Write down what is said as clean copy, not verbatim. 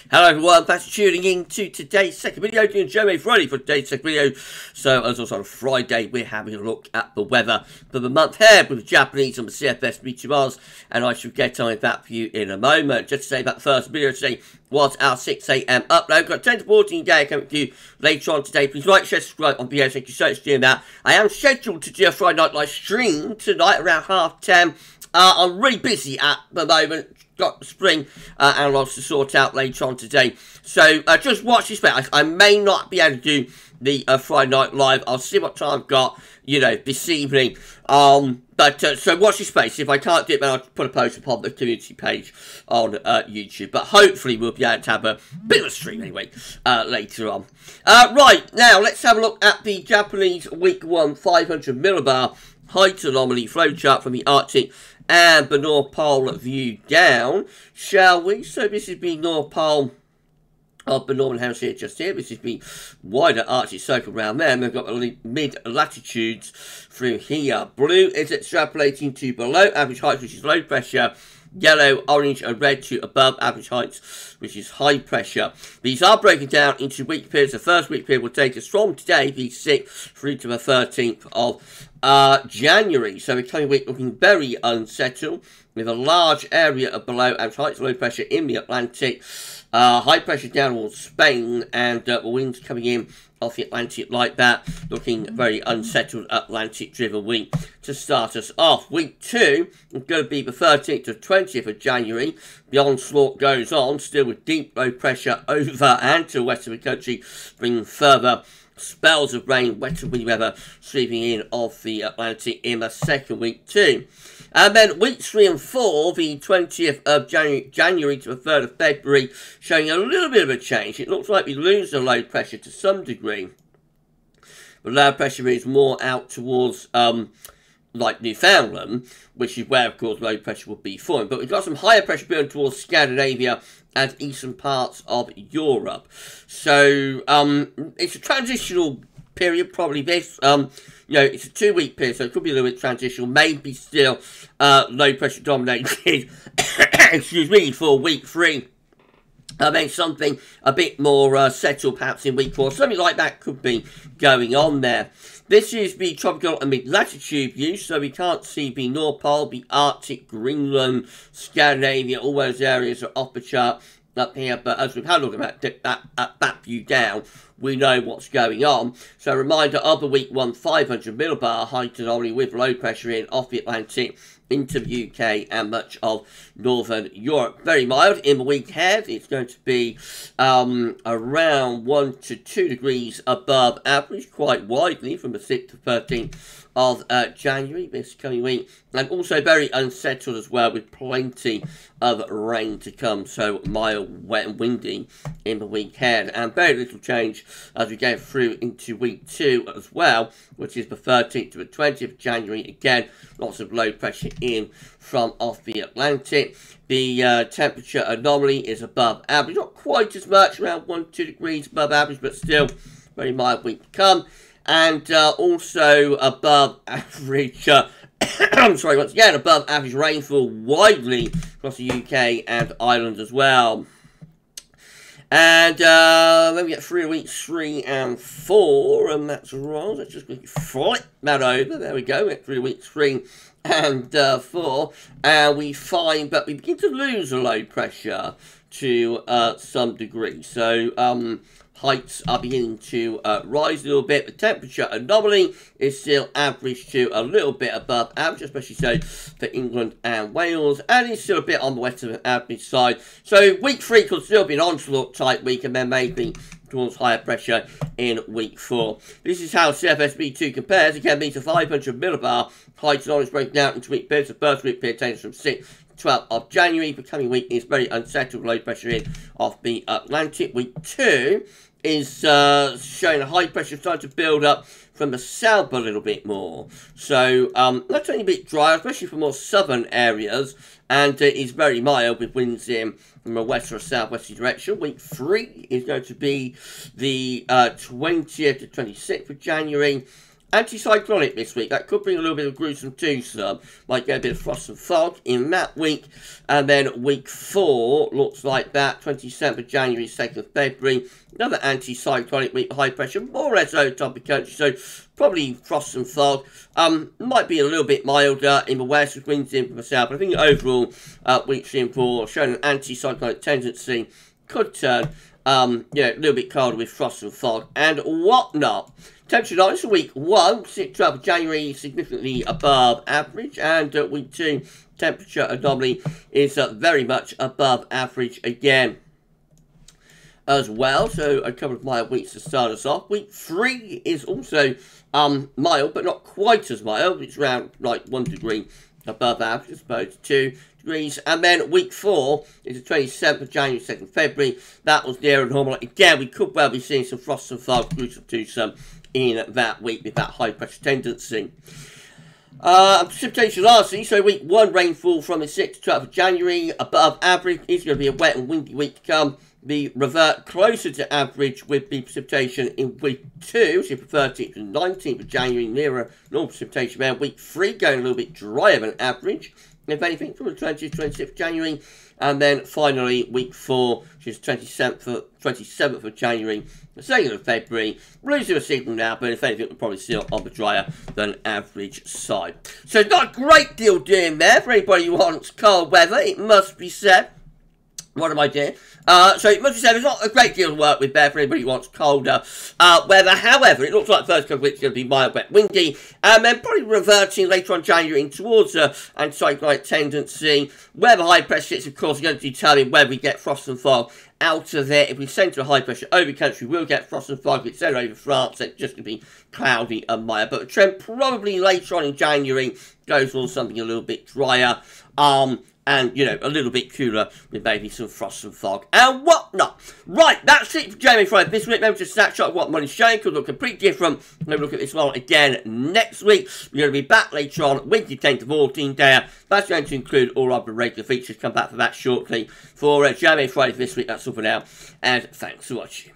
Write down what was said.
Hello everyone, thanks for tuning in to today's second video, doing JMA Friday for today's second video. So as also on Friday, we're having a look at the weather for the month ahead with the Japanese and the CFS meteorologists, and I shall get on with that for you in a moment. Just to say that the first video today was our 6 AM upload. Got 10 to 14 day coming to you later on today. Please like, share, subscribe on videos. Thank you so much for doing that. I am scheduled to do a Friday night live stream tonight around 10:30. I'm really busy at the moment. Got spring and lots to sort out later on today. So just watch this space. I may not be able to do the Friday night live. I'll see what time I've got, this evening. So watch this space. If I can't do it, then I'll put a post upon the community page on YouTube. But hopefully we'll be able to have a bit of a stream anyway later on. Right, now let's have a look at the Japanese Week 1 500 millibar height anomaly flowchart from the Arctic and the North Pole view down, shall we? So this is the North Pole of the Northern Hemisphere just here. This is the wider Arctic Circle around there, and we've got the mid-latitudes through here. Blue is extrapolating to below average heights, which is low pressure. Yellow, orange and red to above average heights, which is high pressure. These are broken down into week periods. The first week period will take us from today, the 6th, through to the 13th of January. So the coming week looking very unsettled, with a large area of below average heights, low pressure in the Atlantic, high pressure down towards Spain, and the winds coming in off the Atlantic like that, looking very unsettled Atlantic-driven week to start us off. Week 2 is going to be the 13th to 20th of January. The onslaught goes on, still with deep low pressure over and to the west of the country, bringing further spells of rain, wet and windy weather sweeping in off the Atlantic in the second week too. And then weeks 3 and 4, the 20th of January to the 3rd of February, showing a little bit of a change. It looks like we lose the low pressure to some degree. The low pressure is more out towards like Newfoundland, which is where, of course, low pressure would be formed. But we've got some higher pressure building towards Scandinavia and eastern parts of Europe. So it's a transitional period, probably this. It's a 2-week period, so it could be a little bit transitional. Maybe still low pressure dominated, excuse me, for week 3. Then something a bit more settled perhaps in week 4. Something like that could be going on there. This is the tropical and mid-latitude view, so we can't see the North Pole, the Arctic, Greenland, Scandinavia, all those areas are off the chart up here. But as we've had a look at that view down, we know what's going on. So a reminder of the week 1 500 millibar height anomaly with low pressure in off the Atlantic into the UK and much of Northern Europe. Very mild in the week ahead. It's going to be around 1 to 2 degrees above average, quite widely from the 6th to 13th of January this coming week. And also very unsettled as well, with plenty of rain to come. So mild, wet and windy in the week ahead. And very little change as we go through into week 2 as well, which is the 13th to the 20th of January. Again, lots of low pressure in from off the Atlantic. The temperature anomaly is above average, not quite as much, around 1 to 2 degrees above average, but still very mild week to come. And also above average, I'm sorry, once again, above average rainfall widely across the UK and Ireland as well. And then we get 3 weeks 3 and 4, and that's wrong. Let's just flip that over. There we go. We get 3 weeks 3 and 4, and we find that we begin to lose the low pressure to some degree. So heights are beginning to rise a little bit. The temperature anomaly is still average to a little bit above average, especially so for England and Wales, and it's still a bit on the western average side. So week 3 could still be an onslaught type week, and then maybe towards higher pressure in week 4. This is how CFSB2 compares. Again, these are 500 millibar heights and orange breaking down into week periods. The first week period takes from 6th 12th of January. The coming week is very unsettled, low pressure in off the Atlantic. Week 2 is showing a high pressure starting to build up from the south a little bit more. So that's only a bit dry, especially for more southern areas, and it is very mild with winds in from a west or southwesterly direction. Week 3 is going to be the 20th to 26th of January. Anticyclonic this week. That could bring a little bit of gruesome twosome. Might get a bit of frost and fog in that week. And then week 4 looks like that. 27th of January, 2nd of February. Another anticyclonic week. High pressure. More or less over top of the country. So probably frost and fog. Might be a little bit milder in the west with winds in from the south. But I think overall, week 3 and 4 showing an anticyclonic tendency. Could turn, a little bit colder with frost and fog and whatnot. Temperature nights for week 1, 12th of January, significantly above average. And week 2, temperature anomaly is very much above average again as well. So a couple of mild weeks to start us off. Week 3 is also mild, but not quite as mild. It's around like 1 degree above average, as opposed to 2 degrees. And then week 4 is the 27th of January, 2nd of February. That was near normal. Again, we could well be seeing some frost and fog, gruesome twosome in that week with that high pressure tendency. Precipitation lastly, so week 1 rainfall from the 6th to 12th of January above average. It's going to be a wet and windy week to come. The revert closer to average with the precipitation in week 2, so you prefer 13th to 19th of January, nearer normal precipitation around week 3, going a little bit drier than average, if anything, from the 20th to 26th of January. And then finally, week 4, which is 27th of January, the 2nd of February. Losing a signal now, but if anything, we're probably still on the drier than average side. So not a great deal doing there for anybody who wants cold weather, it must be said. What am I doing? So it must be said, there's not a great deal of work with there for anybody who wants colder weather. However, it looks like the first couple of weeks are going to be mild, wet, windy, and then probably reverting later on January in towards anticyclonic tendency. Where the high pressure sits, of course, is going to determine whether we get frost and fog out of there. If we centre a high pressure over the country, we'll get frost and fog. If it's centred over France, it's just going to be cloudy and mild. But the trend probably later on in January goes on something a little bit drier. And, a little bit cooler with maybe some frost and fog and whatnot. Right, that's it for JMA Friday this week. Remember to snapshot of what money's showing. Could look completely different. Maybe look at this one again next week. We're going to be back later on, Wednesday 10 to 14 day. That's going to include all of the regular features. Come back for that shortly. For JMA Friday this week, that's all for now. And thanks for watching.